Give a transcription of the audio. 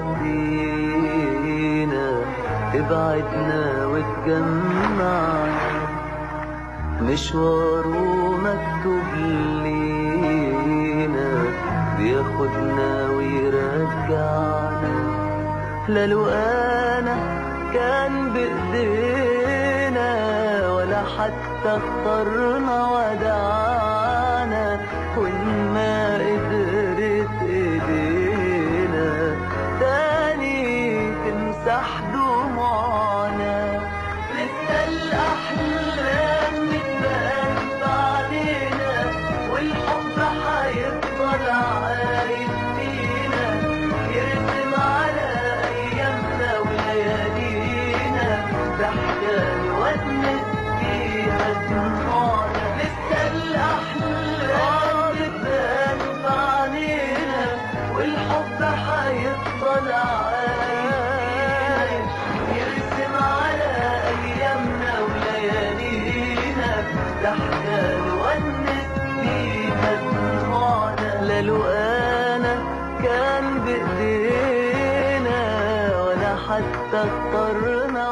بتودينا تبعدنا وتجمعنا، مشواره مكتوب لينا بياخدنا ويرجعنا. لا لقانا كان بإيدينا ولا حتى اخترنا ودعانا، وإن ما قدرت إيدينا تاني تمسح دموعنا. لسه الأحلام بتبان بعدينا، والحب حيفضل عايش فينا، يرسم على أيامنا وليالينا ضحكة نونس فيها دموعنا. لسه الأحلام بتبان بعدينا، والحب حيفضل عايش، يرسم على أيامنا وليالينا ضحكة نونس فيها دموعنا. لا لقانا كان بإيدينا ولا حتى اخترنا